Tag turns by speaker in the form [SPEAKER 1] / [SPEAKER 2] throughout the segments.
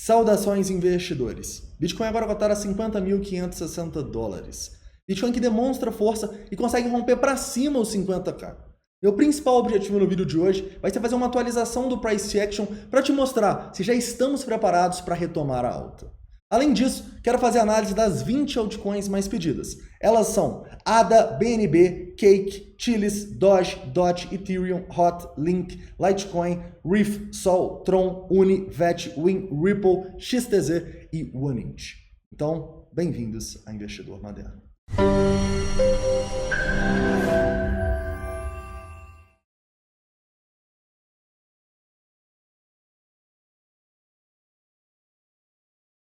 [SPEAKER 1] Saudações, investidores. Bitcoin agora cotado a 50.560 dólares. Bitcoin que demonstra força e consegue romper para cima os 50k. Meu principal objetivo no vídeo de hoje vai ser fazer uma atualização do Price Action para te mostrar se já estamos preparados para retomar a alta. Além disso, quero fazer análise das 20 altcoins mais pedidas. Elas são ADA, BNB, Cake, Chilis, Doge, DOT, Ethereum, HOT, Link, Litecoin, Reef, Sol, Tron, Uni, VET, Win, Ripple, XTZ e OneInch. Então, bem-vindos a Investidor Moderno.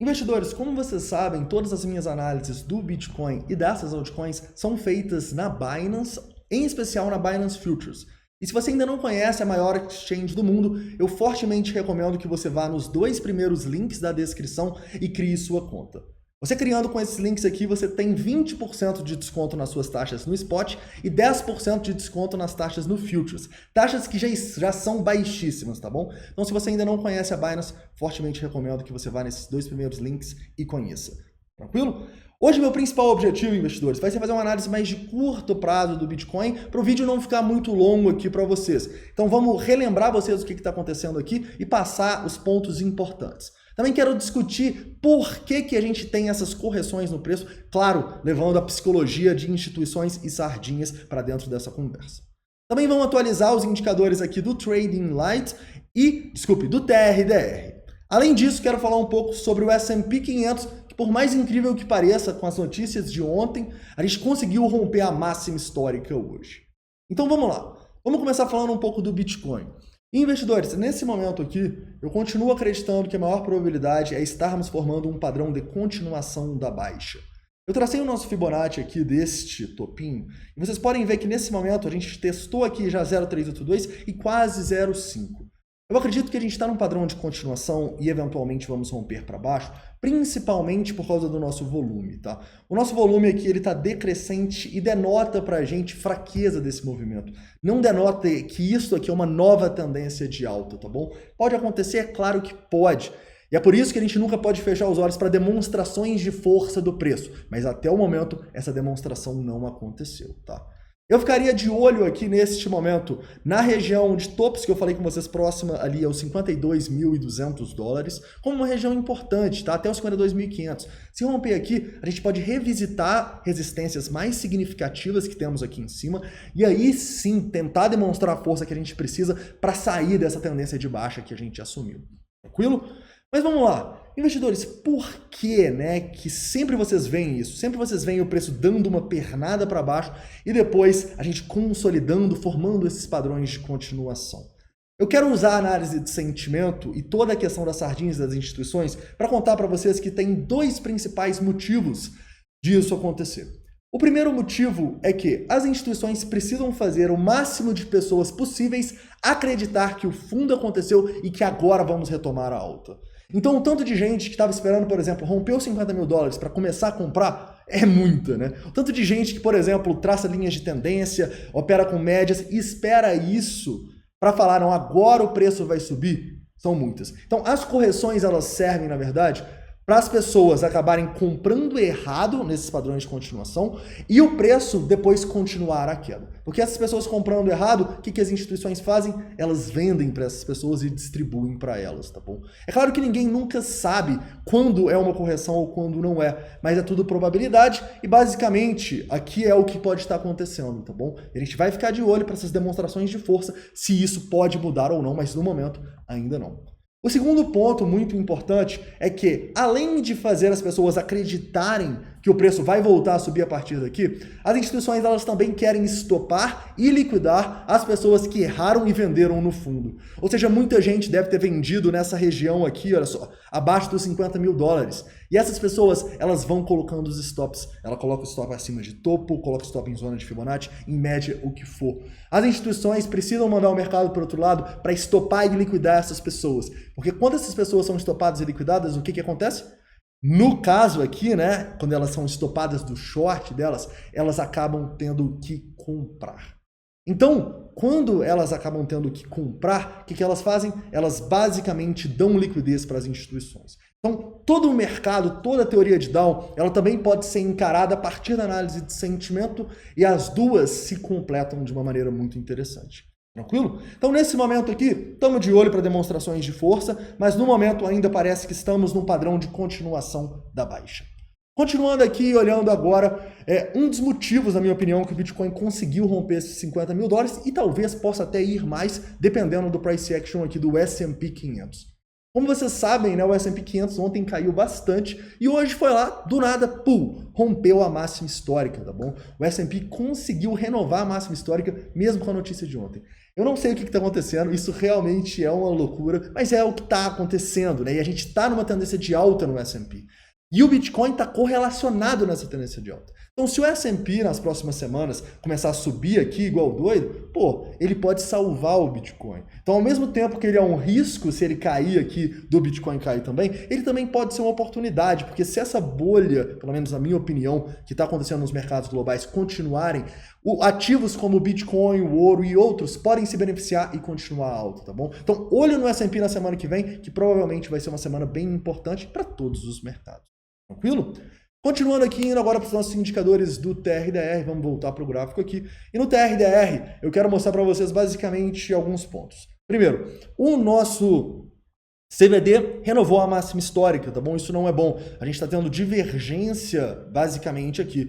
[SPEAKER 1] Investidores, como vocês sabem, todas as minhas análises do Bitcoin e dessas altcoins são feitas na Binance, em especial na Binance Futures. E se você ainda não conhece a maior exchange do mundo, eu fortemente recomendo que você vá nos dois primeiros links da descrição e crie sua conta. Você criando com esses links aqui, você tem 20% de desconto nas suas taxas no Spot e 10% de desconto nas taxas no Futures. Taxas que já são baixíssimas, tá bom? Então, se você ainda não conhece a Binance, fortemente recomendo que você vá nesses dois primeiros links e conheça. Tranquilo? Hoje, meu principal objetivo, investidores, vai ser fazer uma análise mais de curto prazo do Bitcoin para o vídeo não ficar muito longo aqui para vocês. Então, vamos relembrar vocês o que está acontecendo aqui e passar os pontos importantes. Também quero discutir por que a gente tem essas correções no preço, claro, levando a psicologia de instituições e sardinhas para dentro dessa conversa. Também vamos atualizar os indicadores aqui do Trading Light e, do TRDR. Além disso, quero falar um pouco sobre o S&P 500, que por mais incrível que pareça, com as notícias de ontem, a gente conseguiu romper a máxima histórica hoje. Então vamos lá. Vamos começar falando um pouco do Bitcoin. Investidores, nesse momento aqui, eu continuo acreditando que a maior probabilidade é estarmos formando um padrão de continuação da baixa. Eu tracei o nosso Fibonacci aqui deste topinho, e vocês podem ver que nesse momento a gente testou aqui já 0,382 e quase 0,5. Eu acredito que a gente está num padrão de continuação e eventualmente vamos romper para baixo, principalmente por causa do nosso volume, tá? O nosso volume aqui ele está decrescente e denota para a gente fraqueza desse movimento. Não denota que isso aqui é uma nova tendência de alta, tá bom? Pode acontecer, é claro que pode. E é por isso que a gente nunca pode fechar os olhos para demonstrações de força do preço. Mas até o momento, essa demonstração não aconteceu, tá? Eu ficaria de olho aqui neste momento na região de topos que eu falei com vocês próxima ali aos 52.200 dólares, como uma região importante, tá? Até os 52.500. Se romper aqui, a gente pode revisitar resistências mais significativas que temos aqui em cima e aí sim tentar demonstrar a força que a gente precisa para sair dessa tendência de baixa que a gente assumiu. Tranquilo? Mas vamos lá. Investidores, por que, que sempre vocês veem isso? Sempre vocês veem o preço dando uma pernada para baixo e depois a gente consolidando, formando esses padrões de continuação. Eu quero usar a análise de sentimento e toda a questão das sardinhas das instituições para contar para vocês que tem dois principais motivos disso acontecer. O primeiro motivo é que as instituições precisam fazer o máximo de pessoas possíveis acreditar que o fundo aconteceu e que agora vamos retomar a alta. Então, o tanto de gente que estava esperando, por exemplo, romper os 50 mil dólares para começar a comprar é muita, né? O tanto de gente que, por exemplo, traça linhas de tendência, opera com médias e espera isso para falar, não, agora o preço vai subir, são muitas. Então, as correções, elas servem, na verdade, para as pessoas acabarem comprando errado nesses padrões de continuação e o preço depois continuar a queda. Porque essas pessoas comprando errado, o que as instituições fazem? Elas vendem para essas pessoas e distribuem para elas, tá bom? É claro que ninguém nunca sabe quando é uma correção ou quando não é, mas é tudo probabilidade e basicamente aqui é o que pode estar acontecendo, tá bom? A gente vai ficar de olho para essas demonstrações de força, se isso pode mudar ou não, mas no momento ainda não. O segundo ponto muito importante é que, além de fazer as pessoas acreditarem que o preço vai voltar a subir a partir daqui, as instituições elas também querem estopar e liquidar as pessoas que erraram e venderam no fundo. Ou seja, muita gente deve ter vendido nessa região aqui, olha só, abaixo dos 50 mil dólares. E essas pessoas, elas vão colocando os stops. Ela coloca o stop acima de topo, coloca o stop em zona de Fibonacci, em média, o que for. As instituições precisam mandar o mercado para o outro lado para estopar e liquidar essas pessoas. Porque quando essas pessoas são estopadas e liquidadas, o que acontece? No caso aqui, quando elas são estopadas do short delas, elas acabam tendo que comprar. Então, quando elas acabam tendo que comprar, o que elas fazem? Elas basicamente dão liquidez para as instituições. Então, todo o mercado, toda a teoria de Dow, ela também pode ser encarada a partir da análise de sentimento e as duas se completam de uma maneira muito interessante. Tranquilo? Então, nesse momento aqui, estamos de olho para demonstrações de força, mas no momento ainda parece que estamos num padrão de continuação da baixa. Continuando aqui, olhando agora, um dos motivos, na minha opinião, que o Bitcoin conseguiu romper esses 50 mil dólares e talvez possa até ir mais, dependendo do price action aqui do S&P 500. Como vocês sabem, né, o S&P 500 ontem caiu bastante e hoje foi lá, do nada, rompeu a máxima histórica, tá bom? O S&P conseguiu renovar a máxima histórica mesmo com a notícia de ontem. Eu não sei o que está acontecendo, isso realmente é uma loucura, mas é o que está acontecendo, né? E a gente está numa tendência de alta no S&P. E o Bitcoin está correlacionado nessa tendência de alta. Então, se o S&P nas próximas semanas começar a subir aqui igual doido, ele pode salvar o Bitcoin. Então, ao mesmo tempo que ele é um risco, se ele cair aqui, do Bitcoin cair também, ele também pode ser uma oportunidade, porque se essa bolha, pelo menos na minha opinião, que está acontecendo nos mercados globais, continuarem, ativos como o Bitcoin, o ouro e outros podem se beneficiar e continuar alto, tá bom? Então, olho no S&P na semana que vem, que provavelmente vai ser uma semana bem importante para todos os mercados. Tranquilo? Continuando aqui, indo agora para os nossos indicadores do TRDR, vamos voltar para o gráfico aqui. E no TRDR, eu quero mostrar para vocês basicamente alguns pontos. Primeiro, o nosso CVD renovou a máxima histórica, tá bom? Isso não é bom. A gente está tendo divergência basicamente aqui.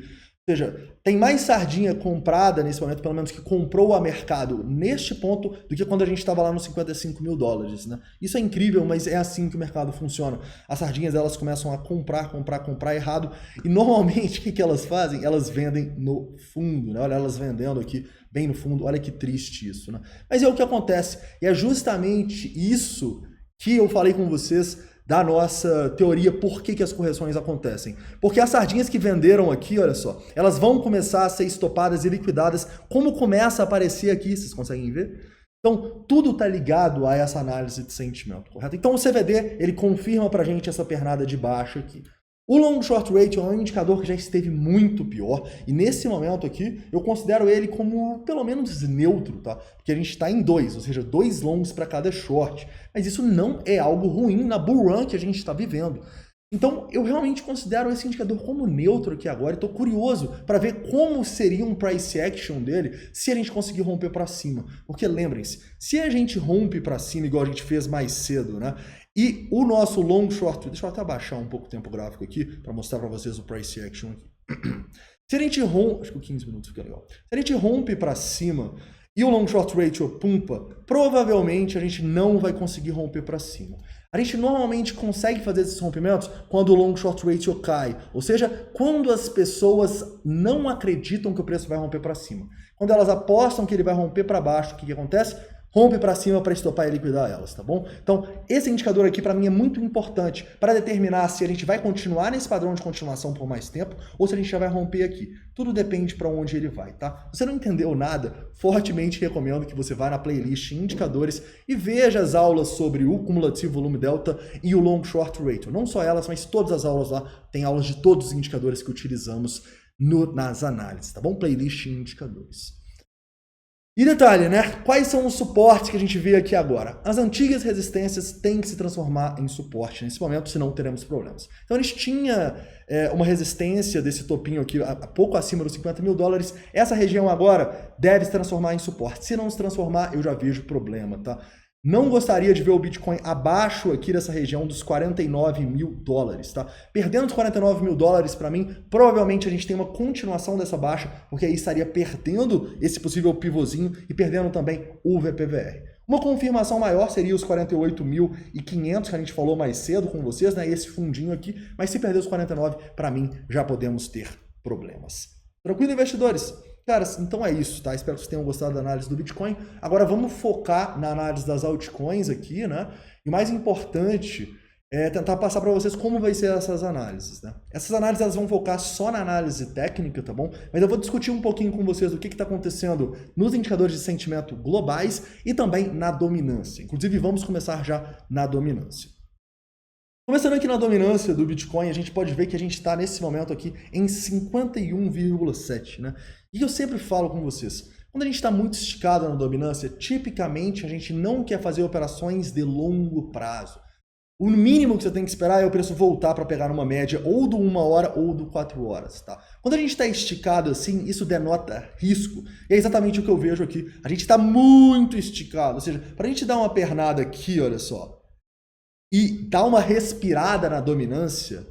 [SPEAKER 1] Ou seja, tem mais sardinha comprada nesse momento, pelo menos que comprou a mercado neste ponto, do que quando a gente estava lá nos 55 mil dólares, né? Isso é incrível, mas é assim que o mercado funciona. As sardinhas, elas começam a comprar errado, e normalmente o que elas fazem? Elas vendem no fundo, né? Olha elas vendendo aqui bem no fundo, olha que triste isso, né? Mas é o que acontece, e é justamente isso que eu falei com vocês da nossa teoria por que as correções acontecem. Porque as sardinhas que venderam aqui, olha só, elas vão começar a ser estopadas e liquidadas, como começa a aparecer aqui, vocês conseguem ver? Então, tudo está ligado a essa análise de sentimento, correto? Então, o CVD, ele confirma para a gente essa pernada de baixa aqui. O long short ratio é um indicador que já esteve muito pior, e nesse momento aqui, eu considero ele como pelo menos neutro, tá? Porque a gente está em 2, ou seja, 2 longs para cada short. Mas isso não é algo ruim na bull run que a gente está vivendo. Então, eu realmente considero esse indicador como neutro aqui agora e estou curioso para ver como seria um price action dele se a gente conseguir romper para cima. Porque lembrem-se, se a gente rompe para cima igual a gente fez mais cedo, né? E o nosso long short, deixa eu até abaixar um pouco o tempo gráfico aqui para mostrar para vocês o price action aqui. Se a gente rompe, acho que 15 minutos fica legal. Se a gente rompe para cima e o long short ratio pumpa, provavelmente a gente não vai conseguir romper para cima. A gente normalmente consegue fazer esses rompimentos quando o long short ratio cai, ou seja, quando as pessoas não acreditam que o preço vai romper para cima. Quando elas apostam que ele vai romper para baixo, o que acontece? Rompe para cima para estopar e liquidar elas, tá bom? Então, esse indicador aqui para mim é muito importante para determinar se a gente vai continuar nesse padrão de continuação por mais tempo ou se a gente já vai romper aqui. Tudo depende para onde ele vai, tá? Se você não entendeu nada, fortemente recomendo que você vá na playlist Indicadores e veja as aulas sobre o cumulativo volume delta e o long short ratio. Não só elas, mas todas as aulas lá, tem aulas de todos os indicadores que utilizamos nas análises, tá bom? Playlist Indicadores. E detalhe, né? Quais são os suportes que a gente vê aqui agora? As antigas resistências têm que se transformar em suporte nesse momento, senão teremos problemas. Então a gente tinha uma resistência desse topinho aqui, pouco acima dos 50 mil dólares. Essa região agora deve se transformar em suporte. Se não se transformar, eu já vejo problema, tá? Não gostaria de ver o Bitcoin abaixo aqui dessa região dos 49 mil dólares, tá? Perdendo os 49 mil dólares, para mim, provavelmente a gente tem uma continuação dessa baixa, porque aí estaria perdendo esse possível pivôzinho e perdendo também o VPVR. Uma confirmação maior seria os 48.500 que a gente falou mais cedo com vocês, né? Esse fundinho aqui, mas se perder os 49, para mim, já podemos ter problemas. Tranquilo, investidores? Cara, então é isso, tá? Espero que vocês tenham gostado da análise do Bitcoin. Agora vamos focar na análise das altcoins aqui, né? E o mais importante é tentar passar para vocês como vai ser essas análises, né? Essas análises elas vão focar só na análise técnica, tá bom? Mas eu vou discutir um pouquinho com vocês o que está acontecendo nos indicadores de sentimento globais e também na dominância. Inclusive, vamos começar já na dominância. Começando aqui na dominância do Bitcoin, a gente pode ver que a gente está nesse momento aqui em 51,7, né? E eu sempre falo com vocês, Quando a gente está muito esticado na dominância, tipicamente a gente não quer fazer operações de longo prazo. O mínimo que você tem que esperar é o preço voltar para pegar numa média ou do 1 hora ou do 4 horas, tá? Quando a gente está esticado assim, isso denota risco. E é exatamente o que eu vejo aqui. A gente está muito esticado, ou seja, para a gente dar uma pernada aqui, olha só, e dar uma respirada na dominância,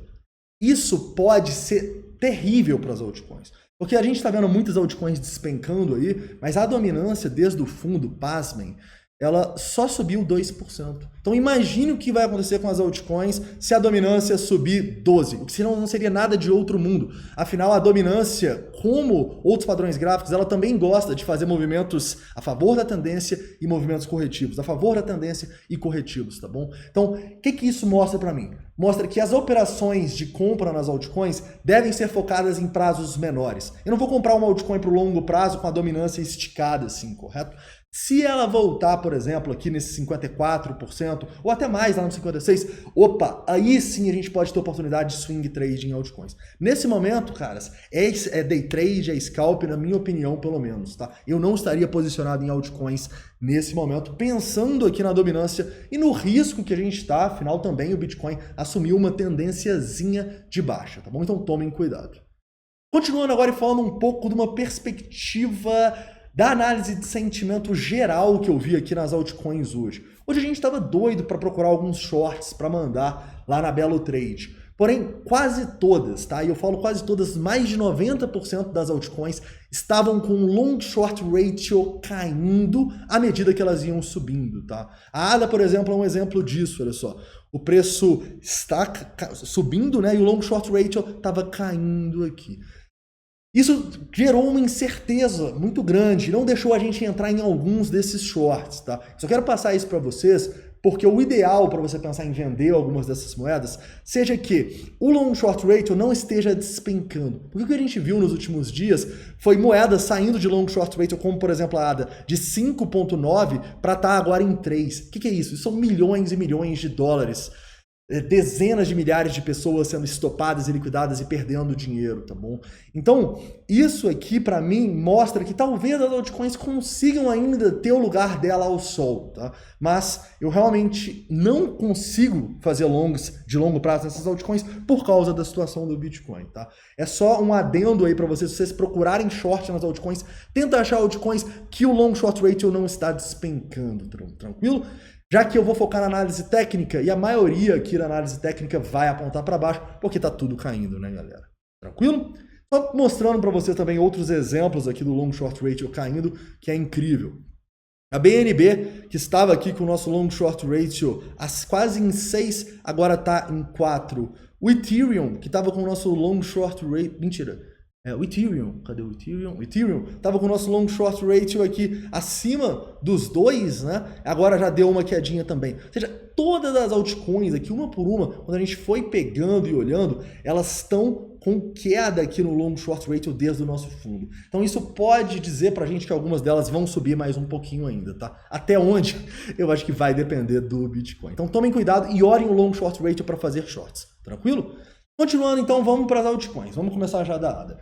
[SPEAKER 1] isso pode ser terrível para as altcoins. Porque a gente está vendo muitas altcoins despencando aí, mas a dominância desde o fundo, pasmem, ela só subiu 2%. Então imagine o que vai acontecer com as altcoins se a dominância subir 12%, o que senão não seria nada de outro mundo. Afinal, a dominância, como outros padrões gráficos, ela também gosta de fazer movimentos a favor da tendência e movimentos corretivos, a favor da tendência e corretivos, tá bom? Então, o que isso mostra para mim? Mostra que as operações de compra nas altcoins devem ser focadas em prazos menores. Eu não vou comprar uma altcoin para o longo prazo com a dominância esticada assim, correto? Se ela voltar, por exemplo, aqui nesse 54%, ou até mais lá no 56%, opa, aí sim a gente pode ter oportunidade de swing trade em altcoins. Nesse momento, caras, é day trade, é scalp, na minha opinião, pelo menos, tá? Eu não estaria posicionado em altcoins nesse momento, pensando aqui na dominância e no risco que a gente está, afinal também o Bitcoin assumiu uma tendênciazinha de baixa, tá bom? Então tomem cuidado. Continuando agora e falando um pouco de uma perspectiva da análise de sentimento geral que eu vi aqui nas altcoins hoje. Hoje a gente estava doido para procurar alguns shorts para mandar lá na Belo Trade. Porém, quase todas, tá? E eu falo quase todas, mais de 90% das altcoins estavam com long short ratio caindo à medida que elas iam subindo, tá? A ADA, por exemplo, é um exemplo disso, olha só. O preço está subindo, né? E o long short ratio estava caindo aqui. Isso gerou uma incerteza muito grande, não deixou a gente entrar em alguns desses shorts, tá? Só quero passar isso para vocês, porque o ideal para você pensar em vender algumas dessas moedas seja que o long short ratio não esteja despencando. Porque o que a gente viu nos últimos dias foi moedas saindo de long short ratio, como por exemplo a ADA, de 5,9 para estar agora em 3. O que é isso? Isso são milhões e milhões de dólares. Dezenas de milhares de pessoas sendo estopadas e liquidadas e perdendo dinheiro, tá bom? Então, isso aqui para mim mostra que talvez as altcoins consigam ainda ter o lugar dela ao sol, tá? Mas eu realmente não consigo fazer longs de longo prazo nessas altcoins por causa da situação do Bitcoin, tá? É só um adendo aí para vocês, se vocês procurarem short nas altcoins, tenta achar altcoins que o long short ratio não está despencando, tranquilo? Já que eu vou focar na análise técnica, e a maioria aqui na análise técnica vai apontar para baixo, porque tá tudo caindo, né, galera? Tranquilo? Só mostrando para você também outros exemplos aqui do long short ratio caindo, que é incrível. A BNB, que estava aqui com o nosso long short ratio quase em 6, agora está em 4. O Ethereum, que estava com o nosso long short ratio... Mentira. O Ethereum, cadê o Ethereum? O Ethereum estava com o nosso long short ratio aqui acima dos 2, né? Agora já deu uma quedinha também. Ou seja, todas as altcoins aqui, uma por uma, quando a gente foi pegando e olhando, elas estão com queda aqui no long short ratio desde o nosso fundo. Então isso pode dizer pra gente que algumas delas vão subir mais um pouquinho ainda, tá? Até onde? Eu acho que vai depender do Bitcoin. Então tomem cuidado e olhem o long short ratio para fazer shorts, tranquilo? Continuando, então, vamos para as altcoins. Vamos começar já da ADA.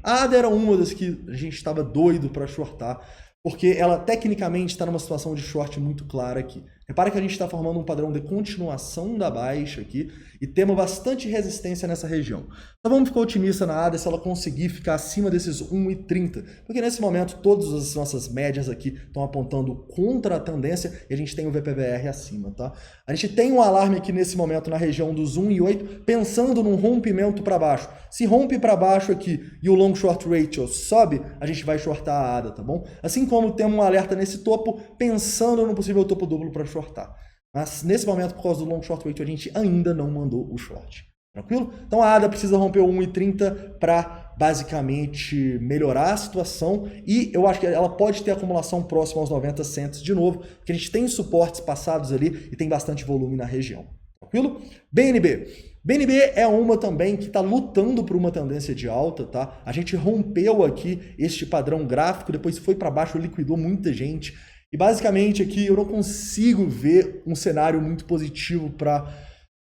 [SPEAKER 1] A ADA era uma das que a gente estava doido para shortar, porque ela tecnicamente está numa situação de short muito clara aqui. Repara que a gente está formando um padrão de continuação da baixa aqui e temos bastante resistência nessa região. Então vamos ficar otimistas na ADA se ela conseguir ficar acima desses 1,30, porque nesse momento todas as nossas médias aqui estão apontando contra a tendência e a gente tem o VPVR acima, tá? A gente tem um alarme aqui nesse momento na região dos 1,8, pensando num rompimento para baixo. Se rompe para baixo aqui e o long short ratio sobe, a gente vai shortar a ADA, tá bom? Assim como temos um alerta nesse topo, pensando no possível topo duplo para shortar. Mas nesse momento, por causa do long short ratio, a gente ainda não mandou o short. Tranquilo? Então a ADA precisa romper o 1,30 para basicamente melhorar a situação e eu acho que ela pode ter acumulação próxima aos 90 cents de novo, porque a gente tem suportes passados ali e tem bastante volume na região. Tranquilo? BNB. BNB é uma também que está lutando por uma tendência de alta, tá? A gente rompeu aqui este padrão gráfico, depois foi para baixo, liquidou muita gente. E basicamente aqui eu não consigo ver um cenário muito positivo para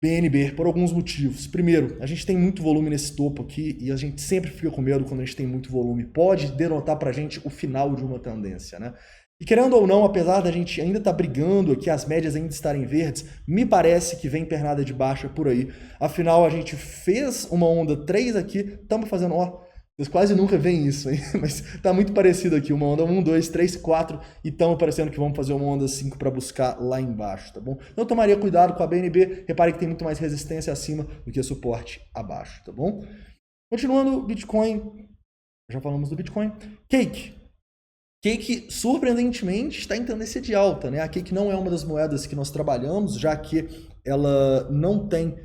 [SPEAKER 1] BNB, por alguns motivos. Primeiro, a gente tem muito volume nesse topo aqui e a gente sempre fica com medo quando a gente tem muito volume. Pode denotar pra gente o final de uma tendência, né? E querendo ou não, apesar da gente ainda estar brigando aqui, as médias ainda estarem verdes, me parece que vem pernada de baixa por aí. Afinal, a gente fez uma onda 3 aqui, estamos fazendo, ó, vocês quase nunca veem isso, hein? Mas tá muito parecido aqui, uma onda 1, 2, 3, 4, e estamos parecendo que vamos fazer uma onda 5 para buscar lá embaixo, tá bom? Então eu tomaria cuidado com a BNB, repare que tem muito mais resistência acima do que suporte abaixo, tá bom? Continuando, Bitcoin, já falamos do Bitcoin. Cake, surpreendentemente, está em tendência de alta, né? A Cake não é uma das moedas que nós trabalhamos, já que ela não tem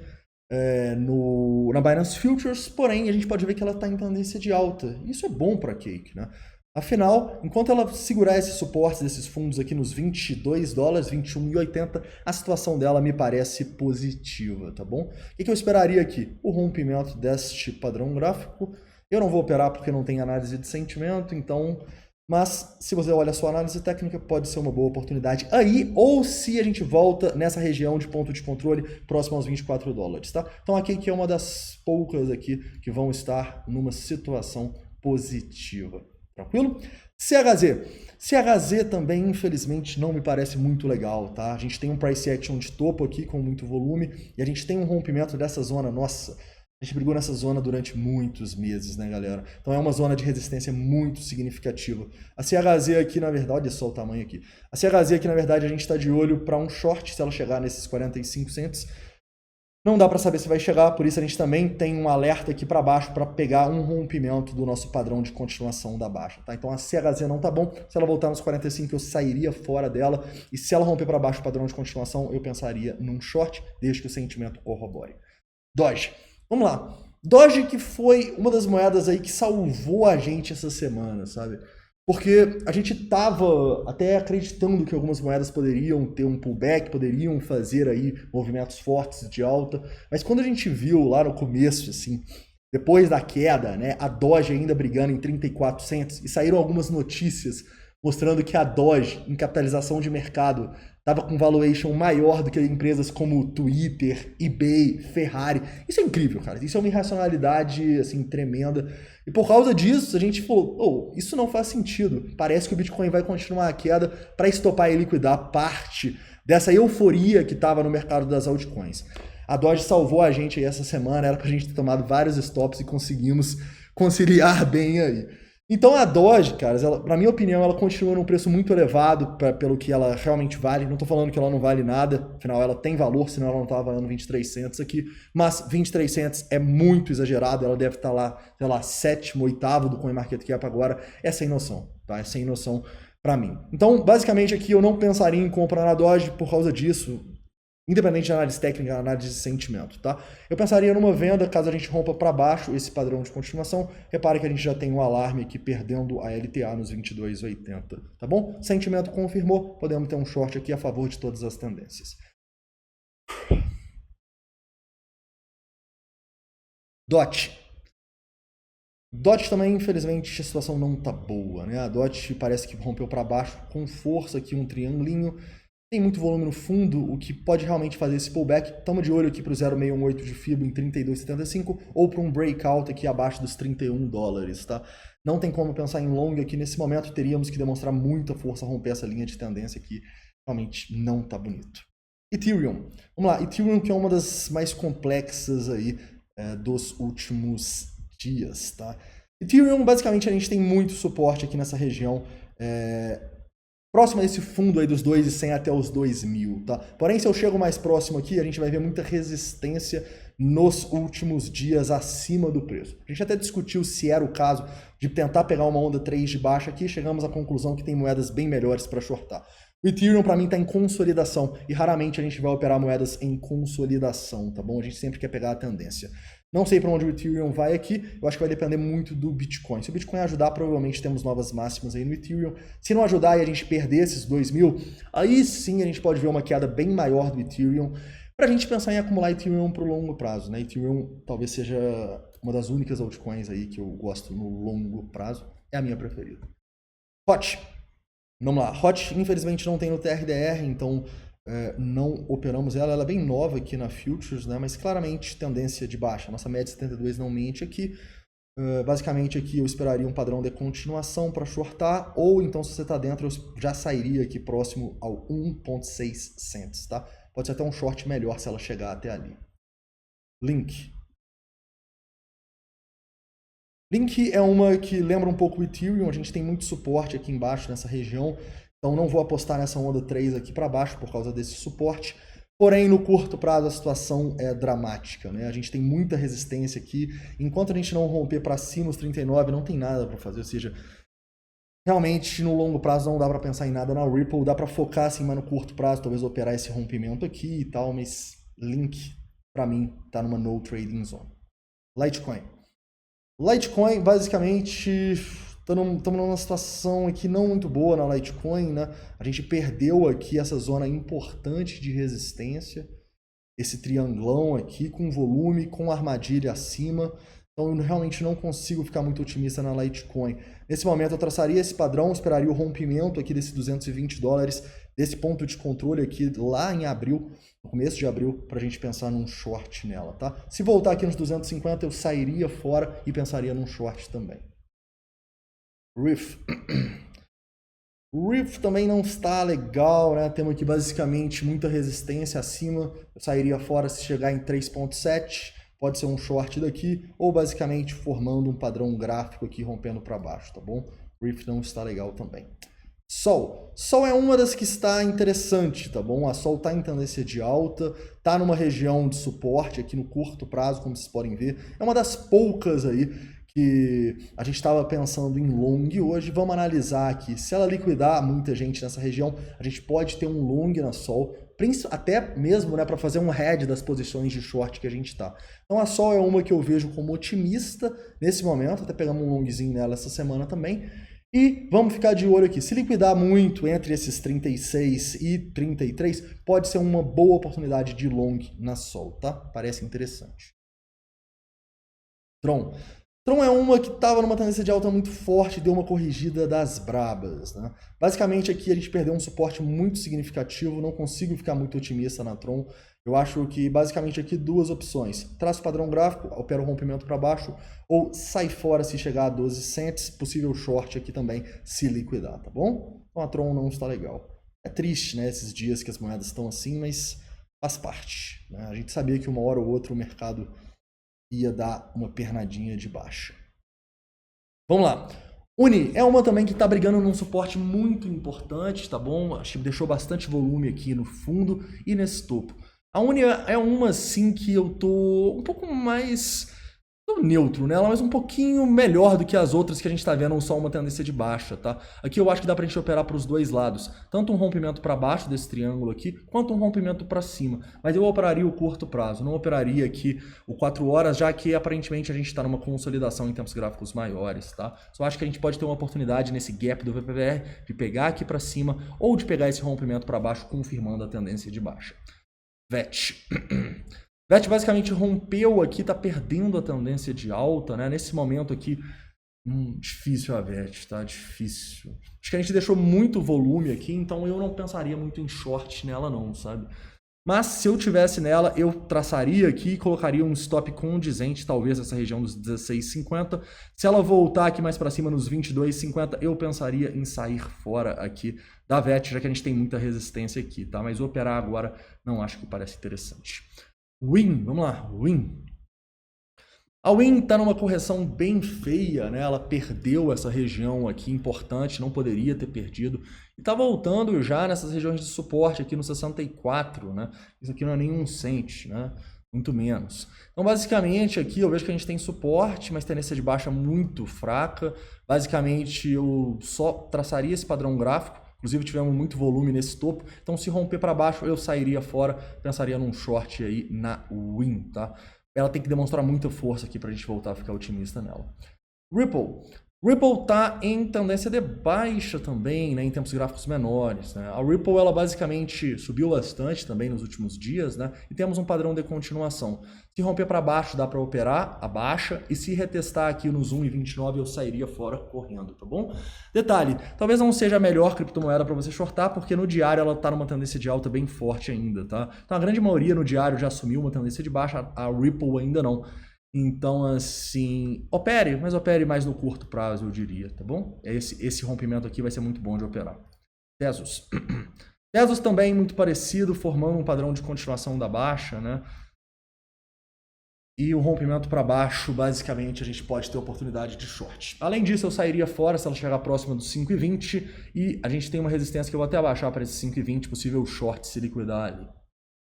[SPEAKER 1] na Binance Futures, porém a gente pode ver que ela está em tendência de alta. Isso é bom para a Cake, né? Afinal, enquanto ela segurar esses suportes desses fundos aqui nos 22 dólares, 21,80, a situação dela me parece positiva, tá bom? O que eu esperaria aqui? O rompimento deste padrão gráfico. Eu não vou operar porque não tem análise de sentimento, então... Mas, se você olha a sua análise técnica, pode ser uma boa oportunidade aí, ou se a gente volta nessa região de ponto de controle próximo aos 24 dólares, tá? Então aqui que é uma das poucas aqui que vão estar numa situação positiva, tranquilo? CHZ também, infelizmente, não me parece muito legal, tá? A gente tem um price action de topo aqui com muito volume e a gente tem um rompimento dessa zona, nossa... A gente brigou nessa zona durante muitos meses, né, galera? Então é uma zona de resistência muito significativa. A CHZ aqui, na verdade, olha só o tamanho aqui. A CHZ aqui, na verdade, a gente está de olho para um short, se ela chegar nesses 45 cents. Não dá para saber se vai chegar, por isso a gente também tem um alerta aqui para baixo para pegar um rompimento do nosso padrão de continuação da baixa, tá? Então a CHZ não tá bom, se ela voltar nos 45 eu sairia fora dela, e se ela romper para baixo o padrão de continuação, eu pensaria num short, desde que o sentimento corrobore. Doge. Vamos lá. Doge que foi uma das moedas aí que salvou a gente essa semana, sabe? Porque a gente tava até acreditando que algumas moedas poderiam ter um pullback, poderiam fazer aí movimentos fortes de alta, mas quando a gente viu lá no começo, assim, depois da queda, né, a Doge ainda brigando em 34 cents, e saíram algumas notícias mostrando que a Doge, em capitalização de mercado, estava com valuation maior do que empresas como Twitter, eBay, Ferrari. Isso é incrível, cara. Isso é uma irracionalidade, assim, tremenda. E por causa disso, a gente falou, isso não faz sentido. Parece que o Bitcoin vai continuar a queda para estopar e liquidar parte dessa euforia que estava no mercado das altcoins. A Doge salvou a gente aí essa semana, era pra gente ter tomado vários stops e conseguimos conciliar bem aí. Então a Doge, cara, na minha opinião, ela continua num preço muito elevado pelo que ela realmente vale. Não tô falando que ela não vale nada, afinal ela tem valor, senão ela não tava valendo 23 cents aqui. Mas 23 cents é muito exagerado, ela deve estar lá, sei lá, sétimo, oitavo do CoinMarketCap agora. É sem noção, tá? É sem noção pra mim. Então, basicamente aqui eu não pensaria em comprar na Doge por causa disso. Independente de análise técnica, análise de sentimento, tá? Eu pensaria numa venda caso a gente rompa para baixo esse padrão de continuação. Repare que a gente já tem um alarme aqui perdendo a LTA nos 22,80, tá bom? Sentimento confirmou, podemos ter um short aqui a favor de todas as tendências. DOT. DOT também, infelizmente, a situação não tá boa, né? A DOT parece que rompeu para baixo com força aqui, um triangulinho. Tem muito volume no fundo, o que pode realmente fazer esse pullback. Estamos de olho aqui para o 0,618 de FIBO em 32,75 ou para um breakout aqui abaixo dos 31 dólares, tá? Não tem como pensar em long aqui nesse momento, teríamos que demonstrar muita força a romper essa linha de tendência aqui. Realmente não tá bonito. Ethereum. Vamos lá, Ethereum que é uma das mais complexas aí dos últimos dias, tá? Ethereum, basicamente, a gente tem muito suporte aqui nessa região, próximo a esse fundo aí dos 2.100 até os 2.000, tá? Porém, se eu chego mais próximo aqui, a gente vai ver muita resistência nos últimos dias acima do preço. A gente até discutiu se era o caso de tentar pegar uma onda 3 de baixa aqui, chegamos à conclusão que tem moedas bem melhores para shortar. O Ethereum, para mim, está em consolidação e raramente a gente vai operar moedas em consolidação, tá bom? A gente sempre quer pegar a tendência. Não sei para onde o Ethereum vai aqui, eu acho que vai depender muito do Bitcoin. Se o Bitcoin ajudar, provavelmente temos novas máximas aí no Ethereum. Se não ajudar e a gente perder esses 2.000, aí sim a gente pode ver uma queda bem maior do Ethereum, para a gente pensar em acumular Ethereum para o longo prazo, né? Ethereum talvez seja uma das únicas altcoins aí que eu gosto no longo prazo, é a minha preferida. HOT. Vamos lá, HOT infelizmente não tem no TRDR, então não operamos ela. Ela é bem nova aqui na Futures, né? Mas claramente tendência de baixa. Nossa média de 72 não mente aqui. Basicamente aqui eu esperaria um padrão de continuação para shortar, ou então se você está dentro eu já sairia aqui próximo ao 1.6 cents, tá? Pode ser até um short melhor se ela chegar até ali. Link. Link é uma que lembra um pouco o Ethereum, a gente tem muito suporte aqui embaixo nessa região, então não vou apostar nessa onda 3 aqui para baixo por causa desse suporte. Porém, no curto prazo, a situação é dramática, né? A gente tem muita resistência aqui. Enquanto a gente não romper para cima os 39, não tem nada para fazer. Ou seja, realmente, no longo prazo, não dá para pensar em nada na Ripple. Dá para focar, assim, mas no curto prazo, talvez operar esse rompimento aqui e tal. Mas Link, para mim, tá numa no trading zone. Litecoin. Litecoin, basicamente, estamos numa situação aqui não muito boa na Litecoin, né? A gente perdeu aqui essa zona importante de resistência, esse triangulão aqui com volume, com armadilha acima. Então eu realmente não consigo ficar muito otimista na Litecoin. Nesse momento eu traçaria esse padrão, esperaria o rompimento aqui desse 220 dólares, desse ponto de controle aqui lá em abril, no começo de abril, para a gente pensar num short nela, tá? Se voltar aqui nos 250 eu sairia fora e pensaria num short também. Riff. O Riff também não está legal, né? Temos aqui basicamente muita resistência acima. Eu sairia fora se chegar em 3.7. Pode ser um short daqui, ou basicamente formando um padrão gráfico aqui, rompendo para baixo, tá bom? O Riff não está legal também. Sol. Sol é uma das que está interessante, tá bom? A Sol está em tendência de alta, está numa região de suporte aqui no curto prazo, como vocês podem ver. É uma das poucas aí que a gente estava pensando em long hoje. Vamos analisar aqui. Se ela liquidar muita gente nessa região, a gente pode ter um long na Sol, até mesmo, né, para fazer um head das posições de short que a gente está. Então a Sol é uma que eu vejo como otimista nesse momento, até pegamos um longzinho nela essa semana também. E vamos ficar de olho aqui. Se liquidar muito entre esses 36 e 33, pode ser uma boa oportunidade de long na Sol, tá? Parece interessante. Tron. Tron é uma que estava numa tendência de alta muito forte, deu uma corrigida das brabas, né? Basicamente aqui a gente perdeu um suporte muito significativo, não consigo ficar muito otimista na Tron. Eu acho que basicamente aqui duas opções. Traço padrão gráfico, opera o rompimento para baixo, ou sai fora se chegar a 12 cents, possível short aqui também se liquidar, tá bom? Então a Tron não está legal. É triste, né, esses dias que as moedas estão assim, mas faz parte, né? A gente sabia que uma hora ou outra o mercado ia dar uma pernadinha de baixa. Vamos lá. Uni é uma também que está brigando num suporte muito importante, tá bom? Acho que deixou bastante volume aqui no fundo e nesse topo. A Uni é uma, sim, que eu tô um pouco mais neutro nela, mas um pouquinho melhor do que as outras que a gente está vendo só uma tendência de baixa, tá? Aqui eu acho que dá pra gente operar para os dois lados, tanto um rompimento para baixo desse triângulo aqui, quanto um rompimento para cima, mas eu operaria o curto prazo, não operaria aqui o 4 horas, já que aparentemente a gente está numa consolidação em tempos gráficos maiores, tá? Só acho que a gente pode ter uma oportunidade nesse gap do VPVR de pegar aqui para cima ou de pegar esse rompimento para baixo, confirmando a tendência de baixa. VET. VET basicamente rompeu aqui, tá perdendo a tendência de alta, né? Nesse momento aqui, difícil a VET, tá? Difícil. Acho que a gente deixou muito volume aqui, então eu não pensaria muito em short nela não, sabe? Mas se eu tivesse nela, eu traçaria aqui e colocaria um stop condizente, talvez nessa região dos 16,50. Se ela voltar aqui mais para cima nos 22,50, eu pensaria em sair fora aqui da VET, já que a gente tem muita resistência aqui, tá? Mas operar agora não acho que parece interessante. WIN, vamos lá, WIN. A WIN está numa correção bem feia, né? Ela perdeu essa região aqui importante, não poderia ter perdido. E está voltando já nessas regiões de suporte aqui no 64, né? Isso aqui não é nem 1 cent, né? Muito menos. Então, basicamente, aqui eu vejo que a gente tem suporte, mas tendência de baixa muito fraca. Basicamente, eu só traçaria esse padrão gráfico. Inclusive tivemos muito volume nesse topo, então se romper para baixo eu sairia fora, pensaria num short aí na WIN, tá? Ela tem que demonstrar muita força aqui para a gente voltar a ficar otimista nela. Ripple. Ripple está em tendência de baixa também, né, em tempos gráficos menores, né? A Ripple ela basicamente subiu bastante também nos últimos dias, né, e temos um padrão de continuação. Se romper para baixo dá para operar a baixa, e se retestar aqui nos 1,29 eu sairia fora correndo, tá bom? Detalhe, talvez não seja a melhor criptomoeda para você shortar, porque no diário ela está numa tendência de alta bem forte ainda, tá? Então a grande maioria no diário já assumiu uma tendência de baixa, a Ripple ainda não. Então, assim, opere, mas opere mais no curto prazo, eu diria, tá bom? Esse rompimento aqui vai ser muito bom de operar. Tesos. Tesos também muito parecido, formando um padrão de continuação da baixa, né? E o rompimento para baixo, basicamente, a gente pode ter oportunidade de short. Além disso, eu sairia fora se ela chegar próxima dos 5,20 e a gente tem uma resistência que eu vou até abaixar para esse 5,20, possível short se liquidar ali.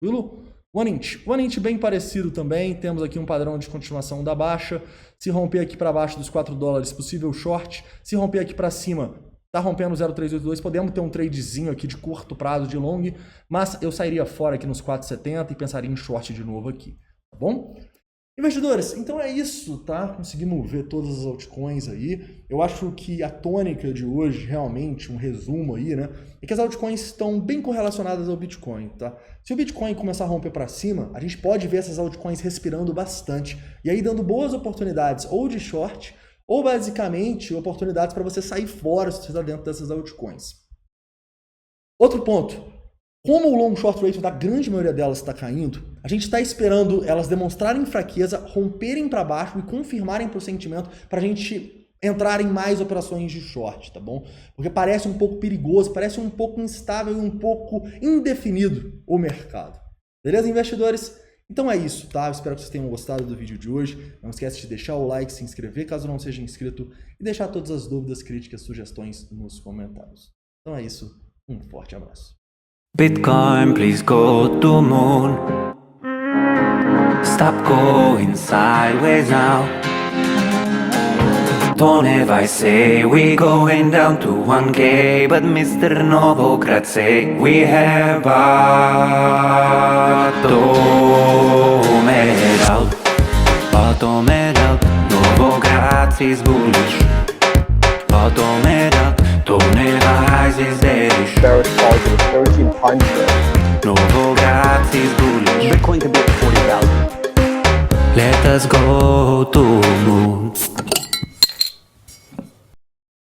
[SPEAKER 1] Tranquilo? One Inch bem parecido também, temos aqui um padrão de continuação da baixa, se romper aqui para baixo dos 4 dólares, possível short, se romper aqui para cima, tá rompendo 0,382, podemos ter um tradezinho aqui de curto prazo, de long, mas eu sairia fora aqui nos 4,70 e pensaria em short de novo aqui, tá bom? Investidores, então é isso, tá? Conseguimos ver todas as altcoins aí. Eu acho que a tônica de hoje, realmente, um resumo aí, né? É que as altcoins estão bem correlacionadas ao Bitcoin, tá? Se o Bitcoin começar a romper para cima, a gente pode ver essas altcoins respirando bastante. E aí dando boas oportunidades ou de short, ou basicamente oportunidades para você sair fora se você está dentro dessas altcoins. Outro ponto. Como o long short ratio da grande maioria delas está caindo, a gente está esperando elas demonstrarem fraqueza, romperem para baixo e confirmarem para o sentimento para a gente entrar em mais operações de short, tá bom? Porque parece um pouco perigoso, parece um pouco instável e um pouco indefinido o mercado. Beleza, investidores? Então é isso, tá? Eu espero que vocês tenham gostado do vídeo de hoje. Não esquece de deixar o like, se inscrever caso não seja inscrito e deixar todas as dúvidas, críticas, sugestões nos comentários. Então é isso, um forte abraço.
[SPEAKER 2] Bitcoin, please go to moon. Stop going sideways now. Don't ever say we going down to 1K, but Mr. Novogratz say we have bottomed out. Novogratz is bullish. Bottomed out. Don't ever rise is bearish.
[SPEAKER 3] Barrett calls it a 13 times there.
[SPEAKER 2] Novogratz is bullish.
[SPEAKER 3] Bitcoin could be at 40,000.
[SPEAKER 2] Let us go to